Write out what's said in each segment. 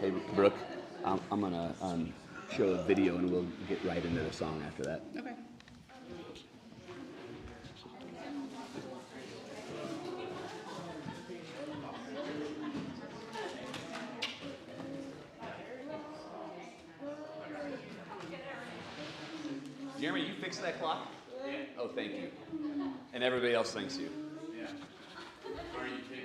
Hey, Brooke, I'm going to show a video and we'll get right into the song after that. Okay. Jeremy, you fixed that clock? Yeah. Oh, thank you. And everybody else thanks you. Yeah. Are you kidding?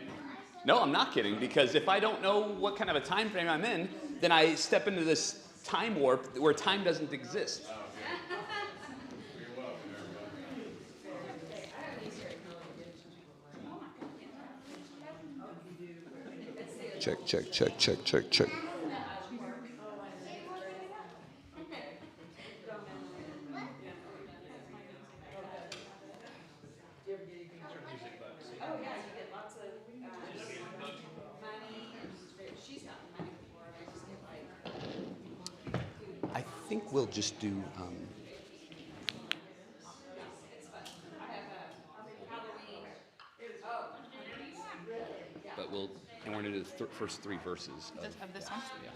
No, I'm not kidding, because if I don't know what kind of a time frame I'm in, then I step into this time warp where time doesn't exist. Oh, okay. You're welcome, everybody. Check, check, check, check, check, check. I think we'll just do. But we're going to do the first three verses. Of this one? Yeah.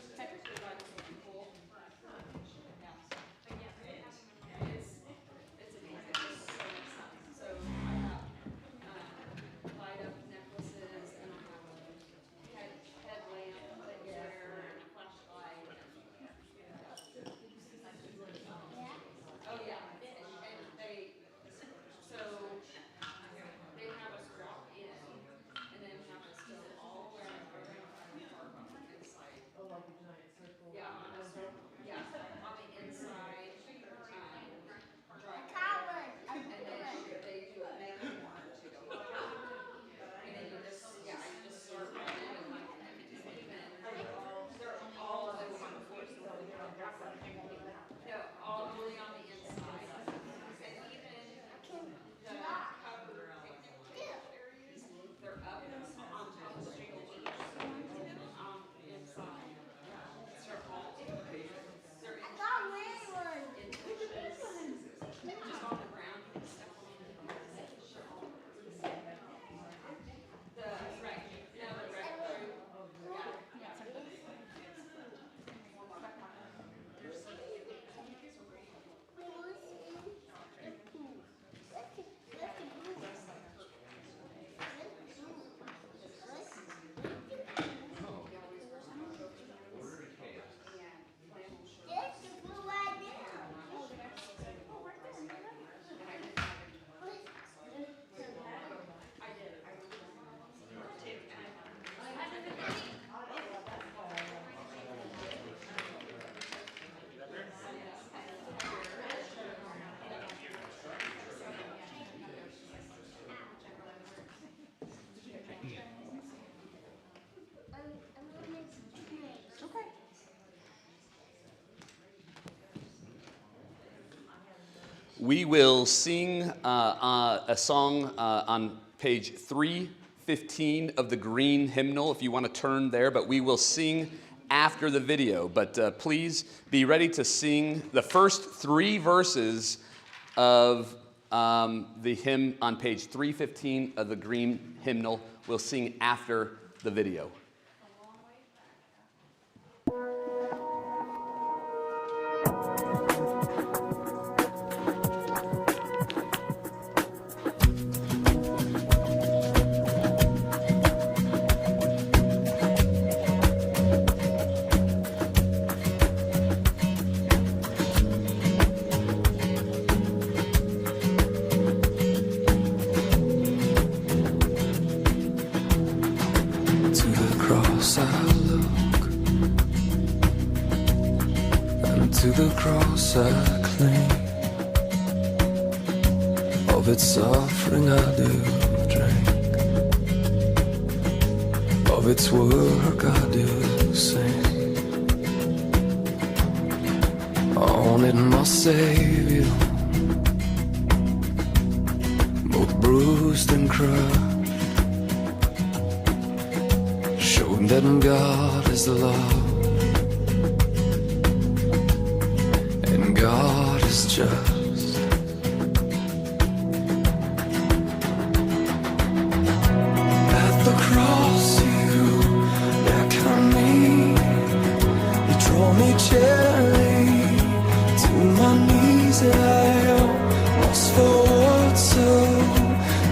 Okay. We will sing a song on page 315 of the green hymnal, if you want to turn there, but we will sing after the video. But please be ready to sing the first three verses of the hymn on page 315 of the green hymnal. We'll sing after the video. To the cross I cling, of its offering I do drink, of its work I do sing. On it my Savior, both bruised and crushed, showing that God is love. God is just. At the cross you beckon me gently to my knees, and I am lost for words, so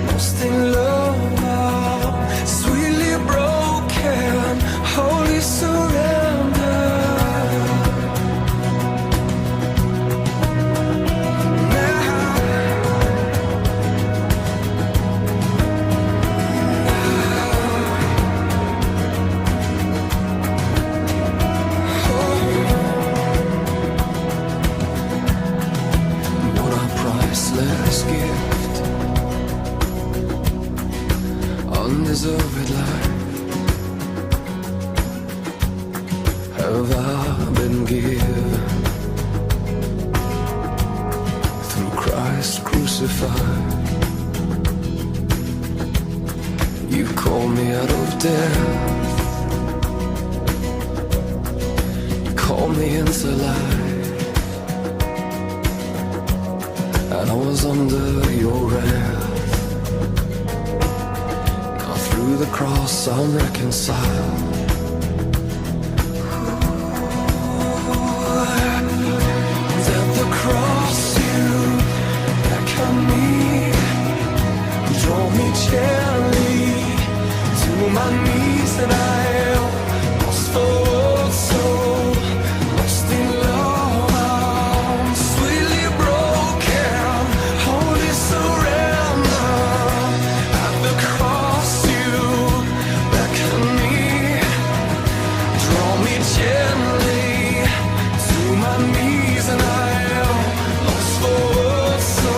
lost in love. I'm sweetly broken, wholly surrender. Priceless gift, undeserved life have I been given through Christ crucified. You called me out of death, you called me into life, and I was under your wrath. Now through the cross I'm reconciled. And at the cross you beckon me, draw me gently to my knees, and I am lost for words, so lost in love. I'm sweetly broken, holy surrender. At the cross you beckon me, draw me gently to my knees, and I am lost for words, so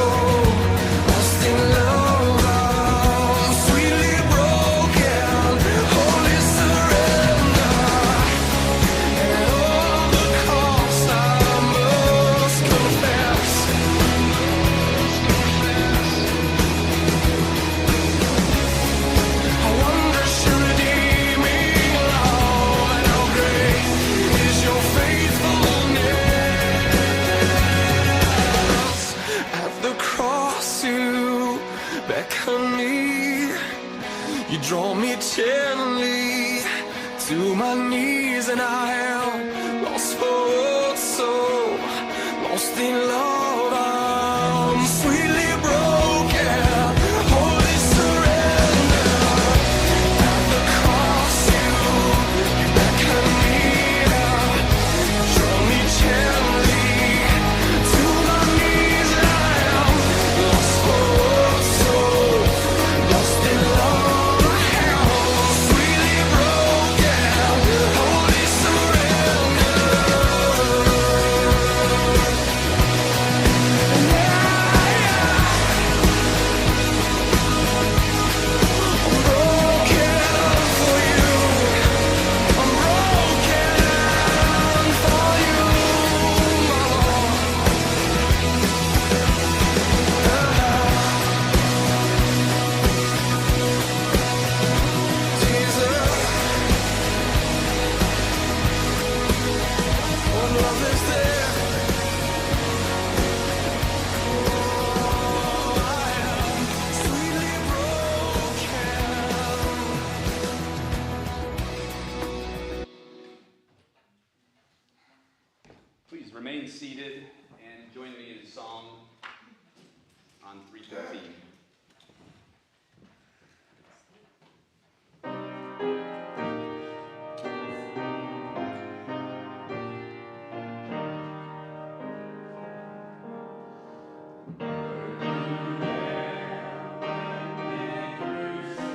lost in love. I'm sweetly broken, holy surrender. And all the cost I must confess. I wonder should redeeming love, and how great is your faithfulness. At the cross you beckon me, you draw me gently to my knees, and I am lost for words, so lost in love. I'm sweetly broken, holy surrender. At the cross you beckon me, draw me gently to my knees, and I am lost for words, so lost in love. I'm sweetly broken, holy surrender. I'm broken for you. I'm broken for you. Jesus, what love is there? Oh, I am sweetly broken. Please remain seated and join me in song on 313.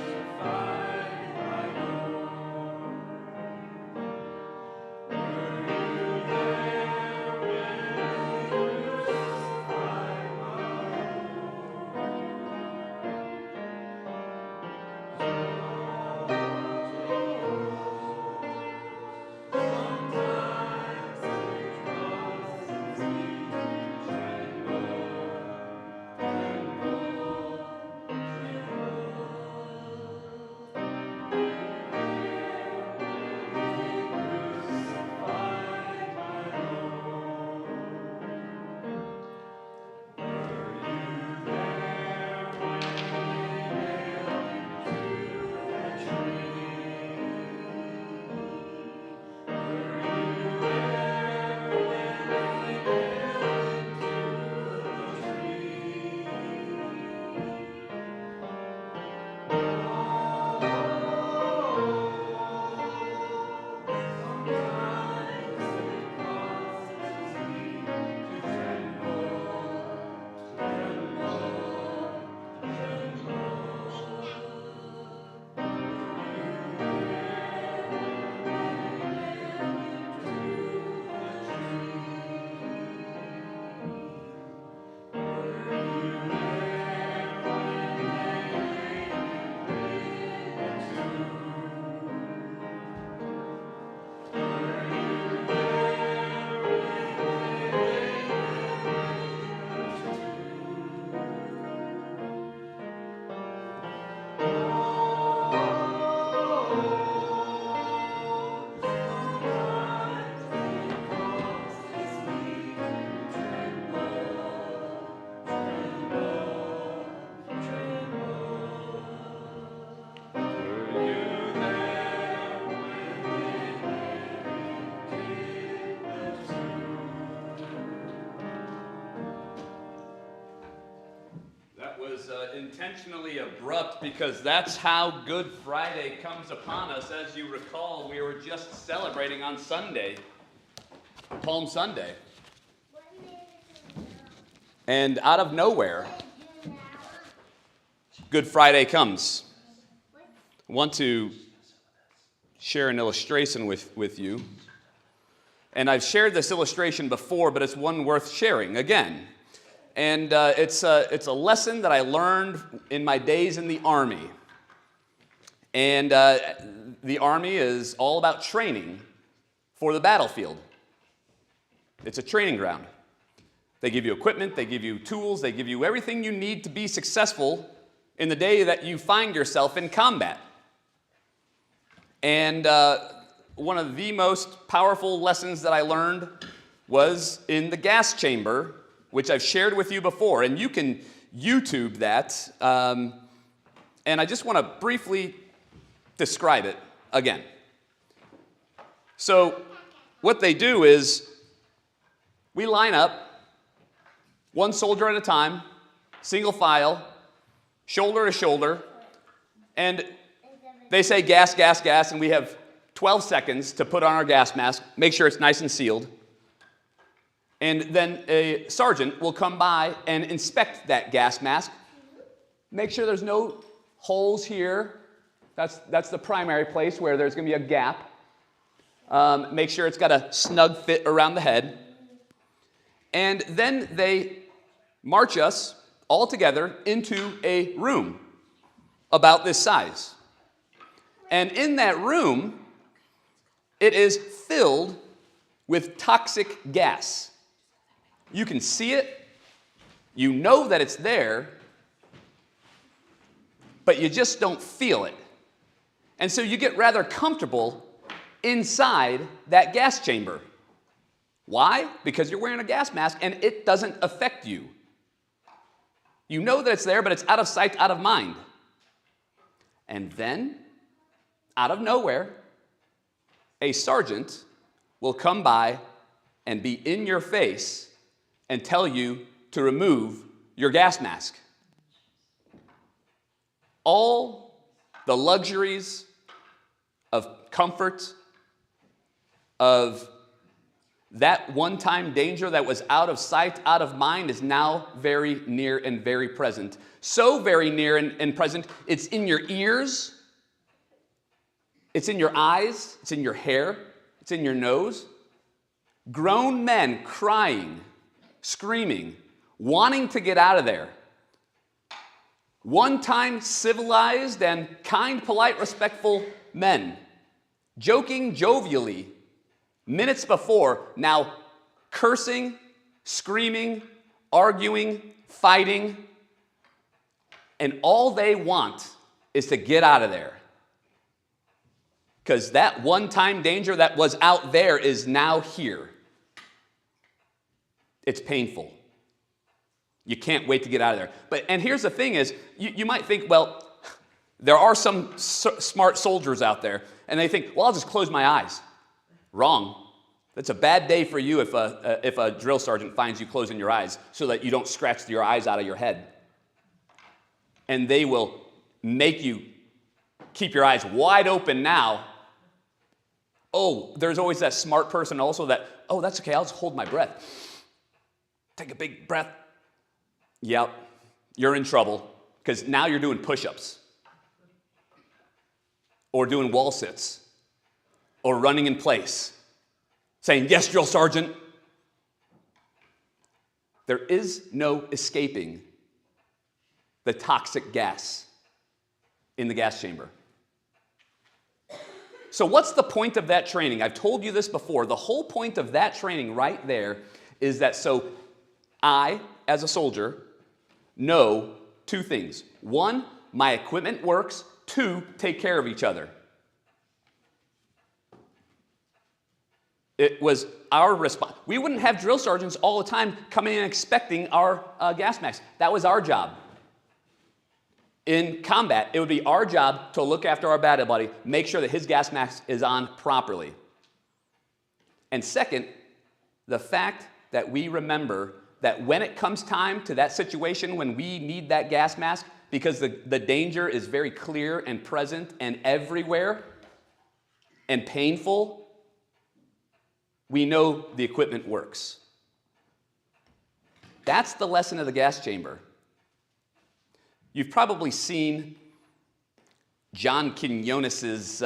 Crucified my Lord. intentionally abrupt because that's how Good Friday comes upon us. As you recall, we were just celebrating on Sunday, Palm Sunday. And out of nowhere, Good Friday comes. I want to share an illustration with you. And I've shared this illustration before, but it's one worth sharing again. And it's a lesson that I learned in my days in the Army. And the Army is all about training for the battlefield. It's a training ground. They give you equipment, they give you tools, they give you everything you need to be successful in the day that you find yourself in combat. And one of the most powerful lessons that I learned was in the gas chamber, which I've shared with you before, and you can YouTube that. And I just want to briefly describe it again. So what they do is we line up, one soldier at a time, single file, shoulder to shoulder, and they say gas, gas, gas, and we have 12 seconds to put on our gas mask, make sure it's nice and sealed. And then a sergeant will come by and inspect that gas mask, make sure there's no holes here. That's the primary place where there's going to be a gap. Make sure it's got a snug fit around the head. And then they march us all together into a room about this size. And in that room, it is filled with toxic gas. You can see it, you know that it's there, but you just don't feel it. And so you get rather comfortable inside that gas chamber. Why? Because you're wearing a gas mask and it doesn't affect you. You know that it's there, but it's out of sight, out of mind. And then, out of nowhere, a sergeant will come by and be in your face and tell you to remove your gas mask. All the luxuries of comfort, of that one-time danger that was out of sight, out of mind, is now very near and very present. So very near and present, it's in your ears, it's in your eyes, it's in your hair, it's in your nose. Grown men crying, screaming, wanting to get out of there. One-time civilized and kind, polite, respectful men, joking jovially, minutes before, now cursing, screaming, arguing, fighting, and all they want is to get out of there. Because that one-time danger that was out there is now here. It's painful. You can't wait to get out of there. And here's the thing is, you might think, well, there are some smart soldiers out there, and they think, well, I'll just close my eyes. Wrong. That's a bad day for you if a drill sergeant finds you closing your eyes so that you don't scratch your eyes out of your head. And they will make you keep your eyes wide open now. Oh, there's always that smart person also that, oh, that's okay, I'll just hold my breath. Take a big breath. Yep, you're in trouble because now you're doing push-ups or doing wall sits or running in place, saying, yes, drill sergeant. There is no escaping the toxic gas in the gas chamber. So what's the point of that training? I've told you this before. The whole point of that training right there is that so I, as a soldier, know two things. One, my equipment works. Two, take care of each other. It was our response. We wouldn't have drill sergeants all the time coming in and inspecting our gas masks. That was our job. In combat, it would be our job to look after our battle buddy, make sure that his gas mask is on properly. And second, the fact that we remember that when it comes time to that situation when we need that gas mask, because the danger is very clear and present and everywhere and painful, we know the equipment works. That's the lesson of the gas chamber. You've probably seen John Quinones's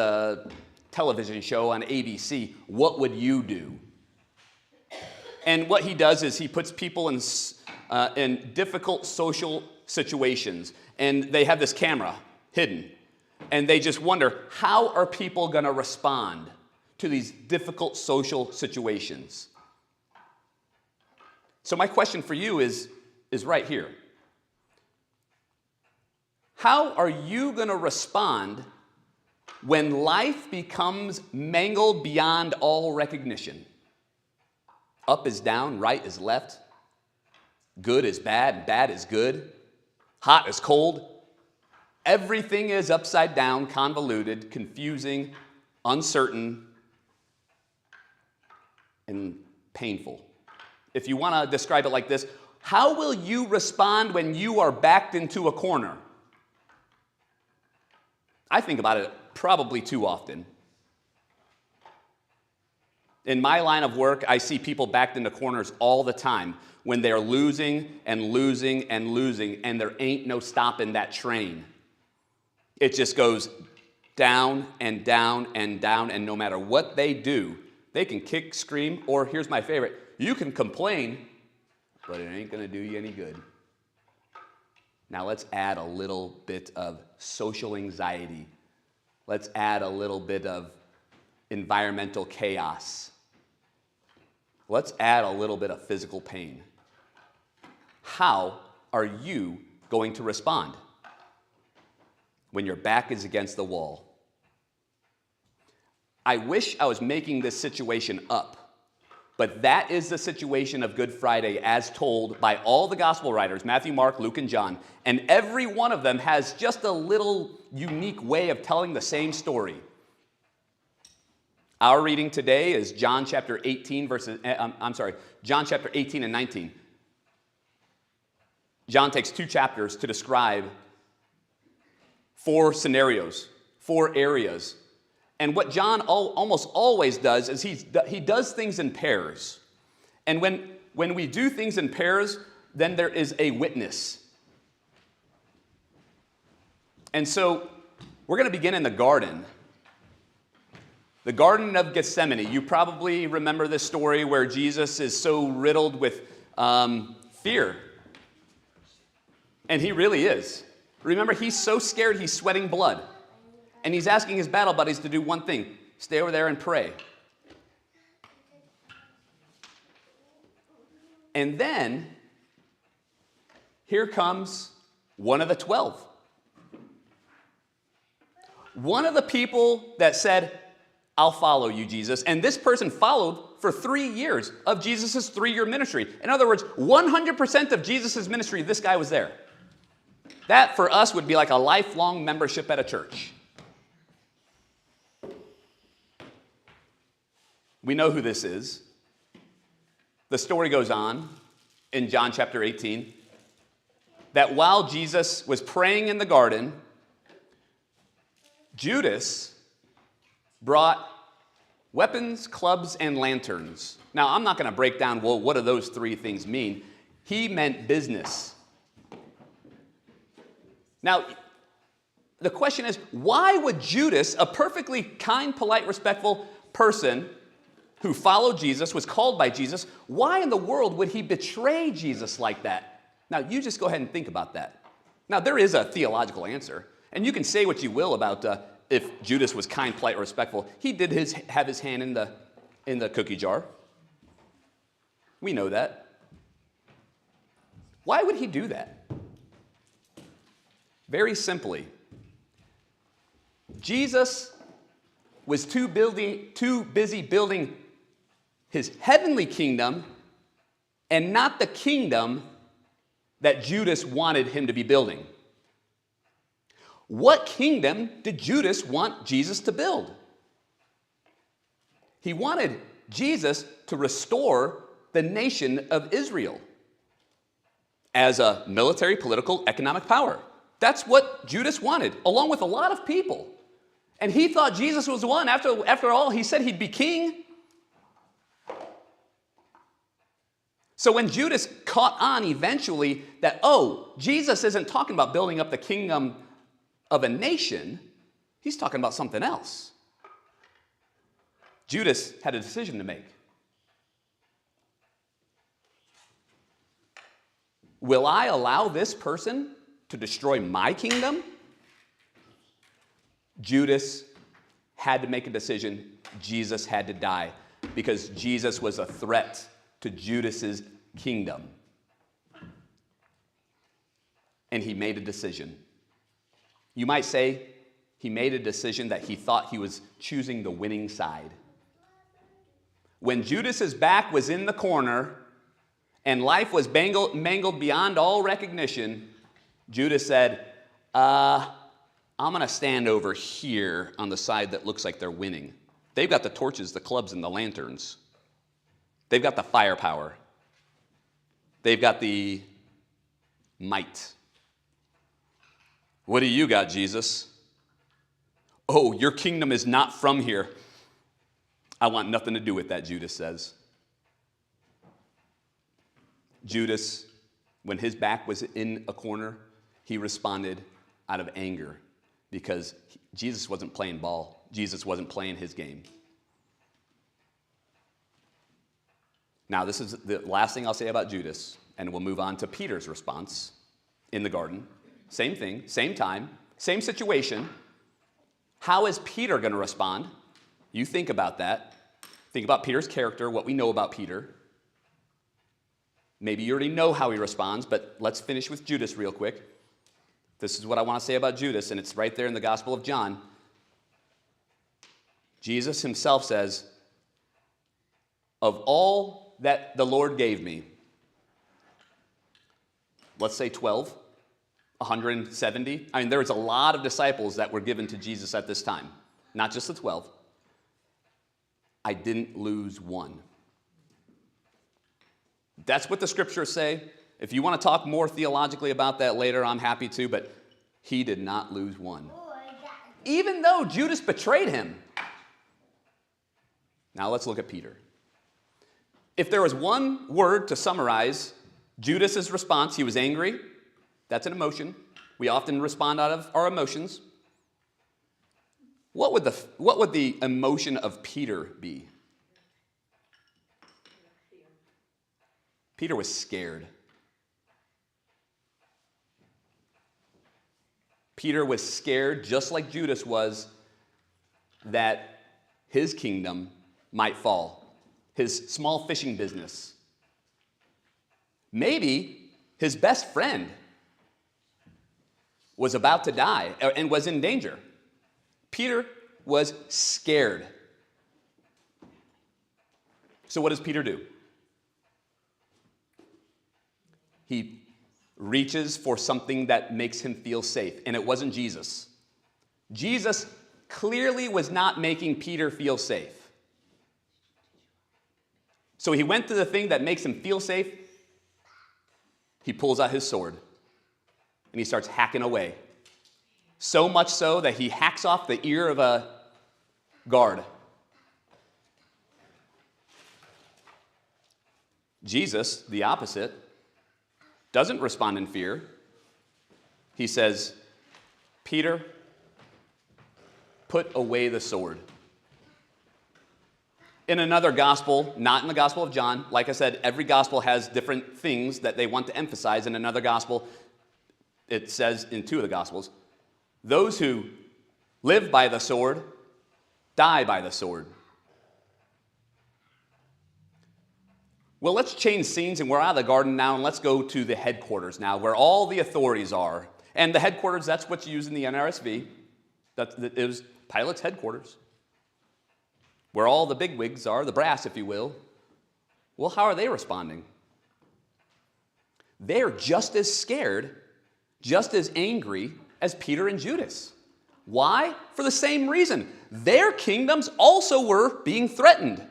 television show on ABC, What Would You Do? And what he does is he puts people in difficult social situations, and they have this camera hidden, and they just wonder, how are people going to respond to these difficult social situations? So my question for you is right here. How are you going to respond when life becomes mangled beyond all recognition? Up is down, right is left, good is bad, bad is good, hot is cold. Everything is upside down, convoluted, confusing, uncertain, and painful. If you want to describe it like this, how will you respond when you are backed into a corner? I think about it probably too often. In my line of work, I see people backed into corners all the time when they're losing and losing and losing, and there ain't no stopping that train. It just goes down and down and down, and no matter what they do, they can kick, scream, or here's my favorite, you can complain, but it ain't going to do you any good. Now let's add a little bit of social anxiety. Let's add a little bit of environmental chaos. Let's add a little bit of physical pain. How are you going to respond when your back is against the wall? I wish I was making this situation up, but that is the situation of Good Friday as told by all the gospel writers, Matthew, Mark, Luke, and John, and every one of them has just a little unique way of telling the same story. Our reading today is John chapter 18 John chapter 18 and 19. John takes 2 chapters to describe 4 scenarios, 4 areas. And what John almost always does is he does things in pairs. And when we do things in pairs, then there is a witness. And so we're going to begin in the garden. The Garden of Gethsemane. You probably remember this story where Jesus is so riddled with fear. And he really is. Remember, he's so scared he's sweating blood. And he's asking his battle buddies to do one thing. Stay over there and pray. And then, here comes one of the 12. One of the people that said, I'll follow you, Jesus. And this person followed for 3 years of Jesus' 3-year ministry. In other words, 100% of Jesus' ministry, this guy was there. That, for us, would be like a lifelong membership at a church. We know who this is. The story goes on in John chapter 18 that while Jesus was praying in the garden, Judas brought weapons, clubs, and lanterns. Now, I'm not going to break down, well, what do those 3 things mean? He meant business. Now, the question is, why would Judas, a perfectly kind, polite, respectful person who followed Jesus, was called by Jesus, why in the world would he betray Jesus like that? Now, you just go ahead and think about that. Now, there is a theological answer, and you can say what you will about if Judas was kind, polite, or respectful. He did have his hand in the cookie jar. We know that. Why would he do that? Very simply, Jesus was too busy building his heavenly kingdom and not the kingdom that Judas wanted him to be building. What kingdom did Judas want Jesus to build? He wanted Jesus to restore the nation of Israel as a military, political, economic power. That's what Judas wanted, along with a lot of people. And he thought Jesus was the one. After all, he said he'd be king. So when Judas caught on eventually that, oh, Jesus isn't talking about building up the kingdom of a nation, he's talking about something else. Judas had a decision to make. Will I allow this person to destroy my kingdom? Judas had to make a decision. Jesus had to die because Jesus was a threat to Judas's kingdom. And he made a decision. You might say he made a decision that he thought he was choosing the winning side. When Judas's back was in the corner and life was mangled beyond all recognition, Judas said, I'm going to stand over here on the side that looks like they're winning. They've got the torches, the clubs, and the lanterns. They've got the firepower. They've got the might. What do you got, Jesus? Oh, your kingdom is not from here. I want nothing to do with that, Judas says. Judas, when his back was in a corner, he responded out of anger because Jesus wasn't playing ball. Jesus wasn't playing his game. Now, this is the last thing I'll say about Judas, and we'll move on to Peter's response in the garden. Same thing, same time, same situation. How is Peter going to respond? You think about that. Think about Peter's character, what we know about Peter. Maybe you already know how he responds, but let's finish with Judas real quick. This is what I want to say about Judas, and it's right there in the Gospel of John. Jesus himself says, of all that the Lord gave me, let's say 12, 170. I mean, there was a lot of disciples that were given to Jesus at this time, not just the 12. I didn't lose one. That's what the scriptures say. If you want to talk more theologically about that later, I'm happy to, but he did not lose one. Even though Judas betrayed him. Now let's look at Peter. If there was one word to summarize Judas's response, he was angry. That's an emotion. We often respond out of our emotions. What would the emotion of Peter be? Peter was scared. Peter was scared, just like Judas was, that his kingdom might fall. His small fishing business. Maybe his best friend was about to die and was in danger. Peter was scared. So what does Peter do? He reaches for something that makes him feel safe, and it wasn't Jesus. Jesus clearly was not making Peter feel safe. So he went to the thing that makes him feel safe. He pulls out his sword, and he starts hacking away. So much so that he hacks off the ear of a guard. Jesus, the opposite, doesn't respond in fear. He says, Peter, put away the sword. In another gospel, not in the Gospel of John, like I said, every gospel has different things that they want to emphasize. In another gospel, it says in two of the gospels, those who live by the sword die by the sword. Well, let's change scenes, and we're out of the garden now, and let's go to the headquarters now, where all the authorities are. And the headquarters, that's what's used in the NRSV. It was Pilate's headquarters, where all the bigwigs are, the brass, if you will. Well, how are they responding? They're just as scared, just as angry as Peter and Judas. Why? For the same reason. Their kingdoms also were being threatened.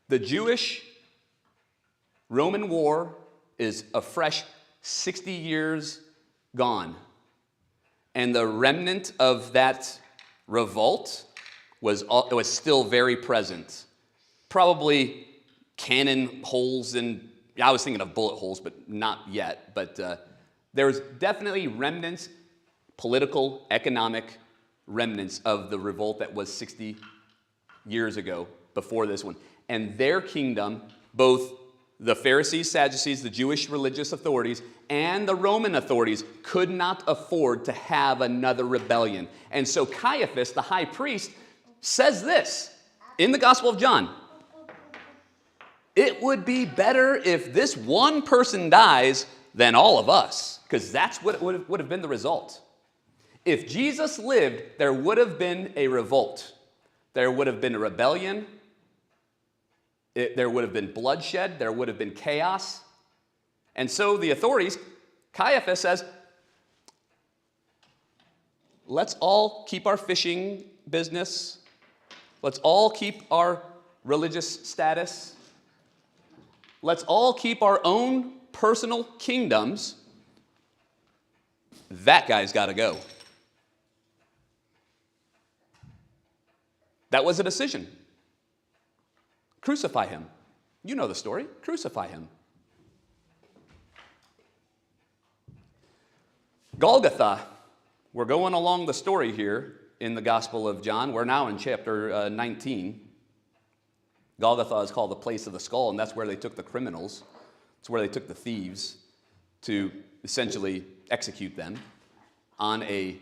The Jewish-Roman war is a fresh 60 years gone. And the remnant of that revolt was still very present. Probably cannon holes and I was thinking of bullet holes, but not yet. But there was definitely remnants, political, economic remnants of the revolt that was 60 years ago before this one. And their kingdom, both the Pharisees, Sadducees, the Jewish religious authorities, and the Roman authorities could not afford to have another rebellion. And so Caiaphas, the high priest, says this in the Gospel of John. It would be better if this one person dies than all of us, because that's what would have been the result. If Jesus lived, there would have been a revolt. There would have been a rebellion. There would have been bloodshed. There would have been chaos. And so the authorities, Caiaphas says, let's all keep our fishing business. Let's all keep our religious status. Let's all keep our own personal kingdoms. That guy's got to go. That was a decision. Crucify him. You know the story. Crucify him. Golgotha. We're going along the story here in the Gospel of John. We're now in chapter 19. Golgotha is called the place of the skull, and that's where they took the criminals. It's where they took the thieves to essentially execute them on a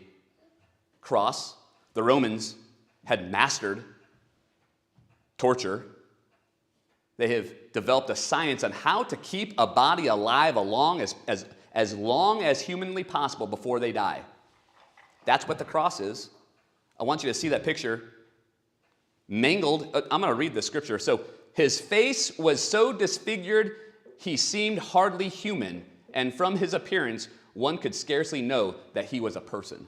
cross. The Romans had mastered torture. They have developed a science on how to keep a body alive as long as humanly possible before they die. That's what the cross is. I want you to see that picture. Mangled. I'm going to read the scripture. So his face was so disfigured, he seemed hardly human, and from his appearance, one could scarcely know that he was a person.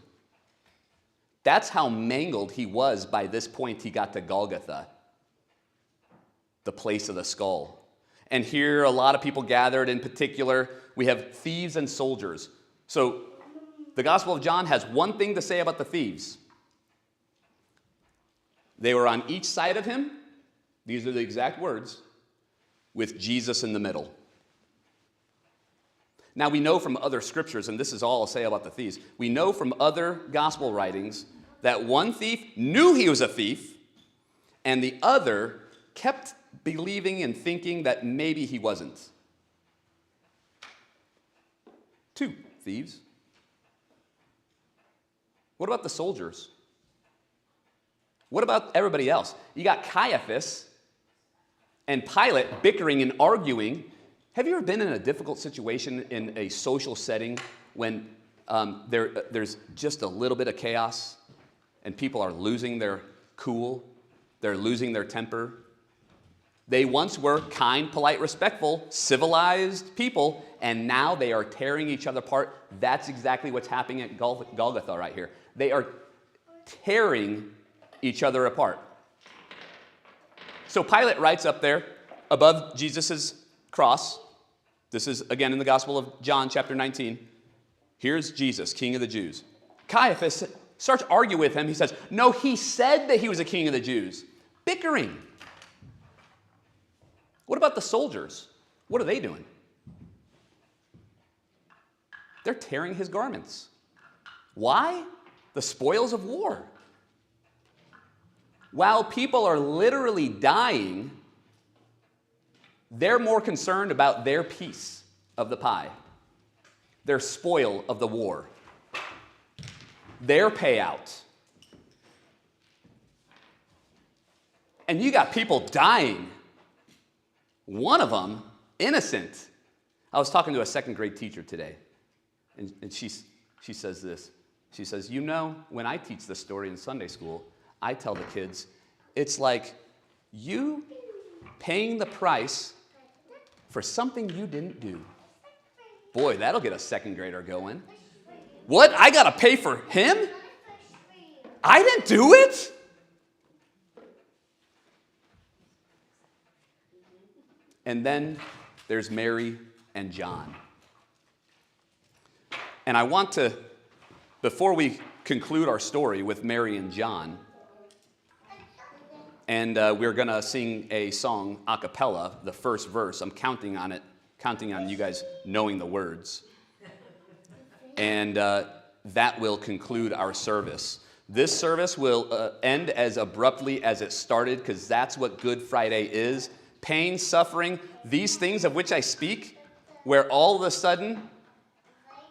That's how mangled he was by this point he got to Golgotha, the place of the skull. And here a lot of people gathered. In particular, we have thieves and soldiers. So the Gospel of John has one thing to say about the thieves. They were on each side of him, these are the exact words, with Jesus in the middle. Now we know from other scriptures, and this is all I'll say about the thieves, we know from other gospel writings that one thief knew he was a thief, and the other kept believing and thinking that maybe he wasn't. Two thieves. What about the soldiers? What about everybody else? You got Caiaphas and Pilate bickering and arguing. Have you ever been in a difficult situation in a social setting when there's just a little bit of chaos and people are losing their cool, they're losing their temper? They once were kind, polite, respectful, civilized people, and now they are tearing each other apart. That's exactly what's happening at Golgotha right here. They are tearing each other apart. So Pilate writes up there above Jesus' cross. This is, again, in the Gospel of John, chapter 19. Here's Jesus, King of the Jews. Caiaphas starts arguing with him. He says, no, he said that he was a king of the Jews. Bickering. What about the soldiers? What are they doing? They're tearing his garments. Why? The spoils of war. While people are literally dying, they're more concerned about their piece of the pie, their spoil of the war, their payout. And you got people dying. One of them, innocent. I was talking to a second grade teacher today, and she says this. She says, you know, when I teach this story in Sunday school, I tell the kids, it's like you paying the price for something you didn't do. Boy, that'll get a second grader going. What? I got to pay for him? I didn't do it? And then there's Mary and John. And I want to, before we conclude our story with Mary and John, and we're going to sing a song a cappella, the first verse. I'm counting on you guys knowing the words. And that will conclude our service. This service will end as abruptly as it started, because that's what Good Friday is. Pain, suffering, these things of which I speak, where all of a sudden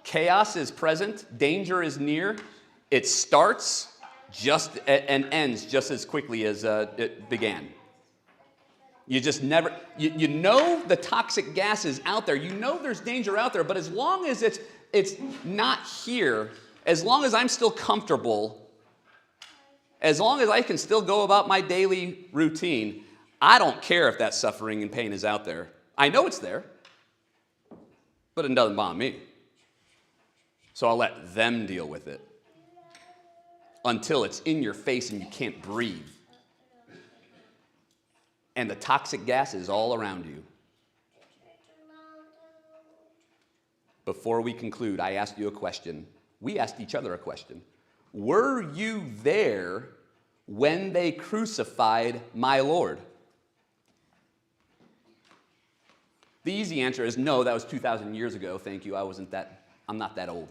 chaos is present, danger is near. It starts just and ends just as quickly as it began. You just never, you know the toxic gas is out there. You know there's danger out there, but as long as it's not here, as long as I'm still comfortable, as long as I can still go about my daily routine, I don't care if that suffering and pain is out there. I know it's there, but it doesn't bother me. So I'll let them deal with it until it's in your face and you can't breathe. And the toxic gas is all around you. Before we conclude, I asked you a question. We asked each other a question. Were you there when they crucified my Lord? The easy answer is no, that was 2,000 years ago. Thank you. I'm not that old.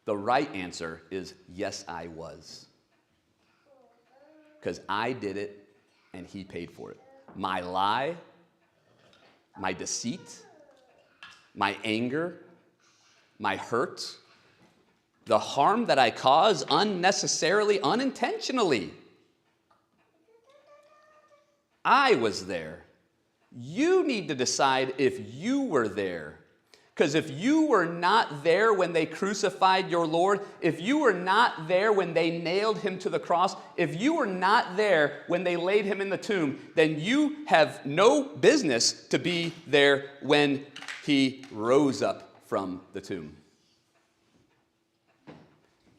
The right answer is yes, I was. Because I did it and he paid for it. My lie, my deceit, my anger, my hurt, the harm that I cause unnecessarily, unintentionally. I was there. You need to decide if you were there. Because if you were not there when they crucified your Lord, if you were not there when they nailed him to the cross, if you were not there when they laid him in the tomb, then you have no business to be there when he rose up from the tomb.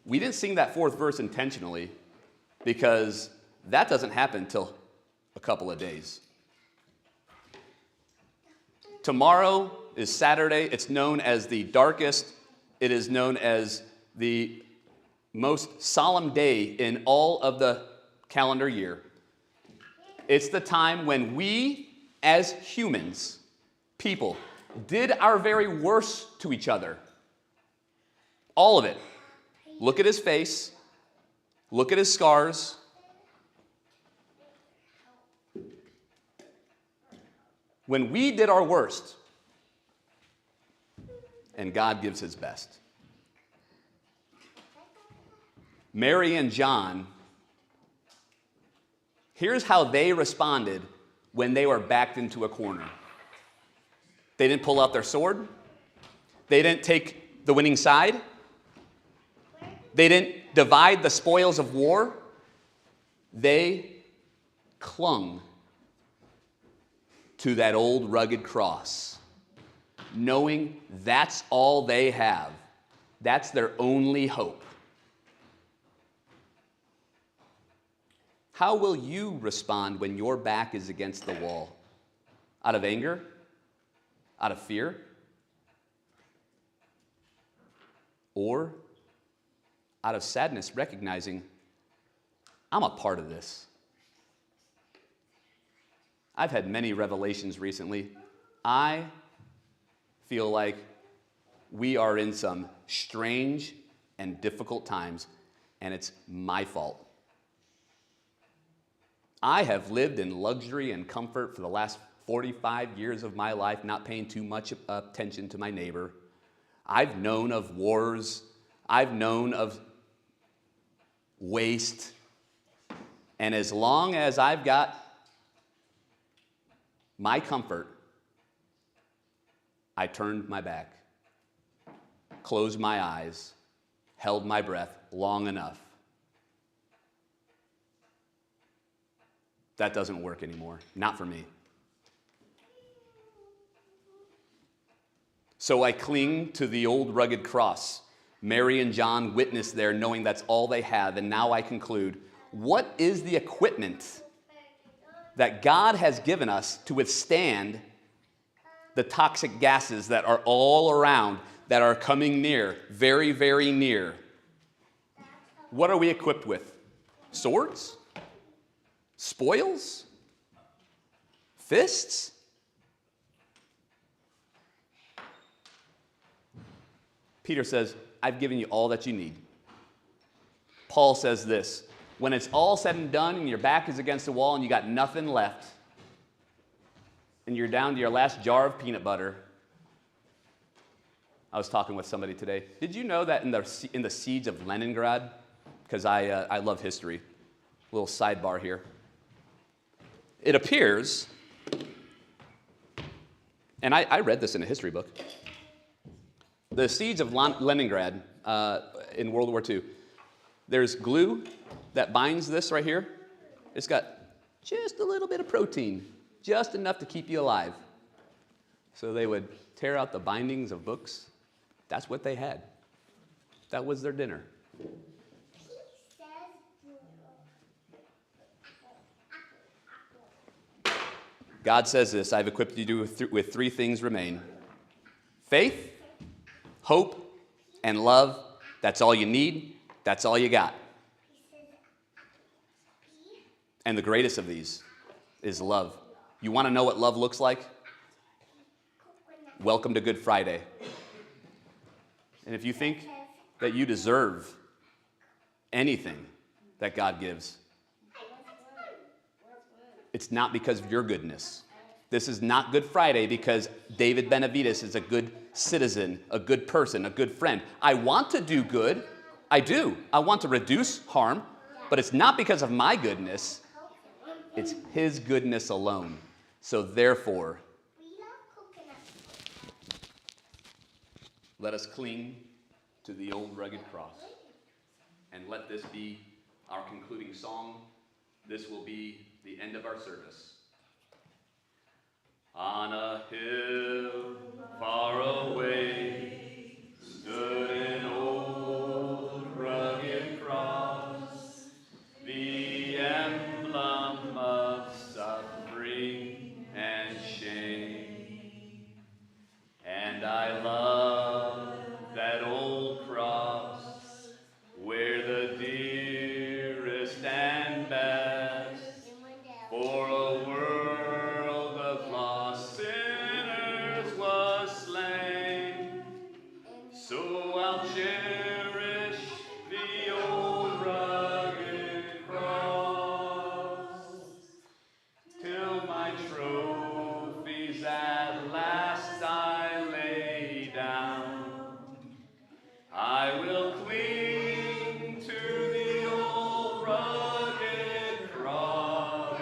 We didn't sing that fourth verse intentionally because that doesn't happen until a couple of days. Tomorrow is Saturday. It's known as the darkest. It is known as the most solemn day in all of the calendar year. It's the time when we, as humans, people, did our very worst to each other. All of it. Look at his face. Look at his scars. When we did our worst, and God gives his best. Mary and John, here's how they responded when they were backed into a corner. They didn't pull out their sword. They didn't take the winning side. They didn't divide the spoils of war. They clung to that old rugged cross, knowing that's all they have. That's their only hope. How will you respond when your back is against the wall? Out of anger? Out of fear? Or out of sadness, recognizing I'm a part of this? I've had many revelations recently. I feel like we are in some strange and difficult times, and it's my fault. I have lived in luxury and comfort for the last 45 years of my life, not paying too much attention to my neighbor. I've known of wars. I've known of waste. And as long as I've got my comfort, I turned my back, closed my eyes, held my breath long enough. That doesn't work anymore, not for me. So I cling to the old rugged cross. Mary and John witnessed there, knowing that's all they have. And now I conclude, what is the equipment that God has given us to withstand the toxic gases that are all around, that are coming near, very, very near. What are we equipped with? Swords? Spoils? Fists? Peter says, I've given you all that you need. Paul says this, when it's all said and done and your back is against the wall and you got nothing left, and you're down to your last jar of peanut butter. I was talking with somebody today. Did you know that in the siege of Leningrad, because I love history, little sidebar here, it appears, and I read this in a history book, the siege of Leningrad in World War II, there's glue that binds this right here. It's got just a little bit of protein, just enough to keep you alive. So they would tear out the bindings of books. That's what they had. That was their dinner. God says this, I've equipped you with three things remain. Faith, hope, and love. That's all you need. That's all you got. And the greatest of these is love. You want to know what love looks like? Welcome to Good Friday. And if you think that you deserve anything that God gives, it's not because of your goodness. This is not Good Friday because David Benavides is a good citizen, a good person, a good friend. I want to do good. I do. I want to reduce harm, but it's not because of my goodness. It's his goodness alone. So therefore, let us cling to the old rugged cross. And let this be our concluding song. This will be the end of our service. On a hill far away stood an old rugged cross, the emblem of suffering and shame. And I love that old cross where the dearest and best for a world of lost sinners was slain. So I'll cherish the old rugged cross till my trophies at last I lay down. I will cling to the old rugged cross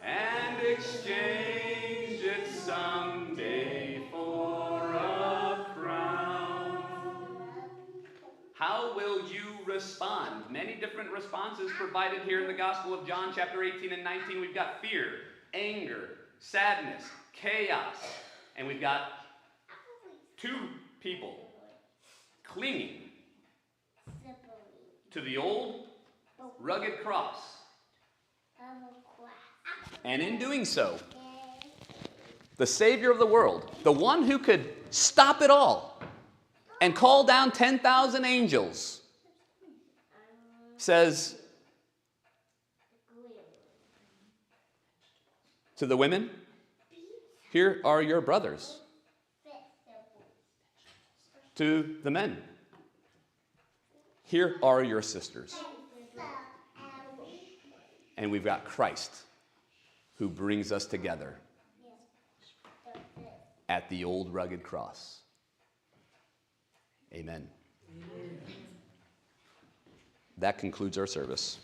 and exchange it someday for a crown. How will you respond? Many different responses provided here in the Gospel of John, chapter 18 and 19. We've got fear, anger, sadness, chaos, and we've got two people clinging to the old rugged cross. And in doing so, the Savior of the world, the one who could stop it all and call down 10,000 angels, says to the women, here are your brothers. To the men, here are your sisters. And we've got Christ who brings us together at the old rugged cross. Amen. That concludes our service.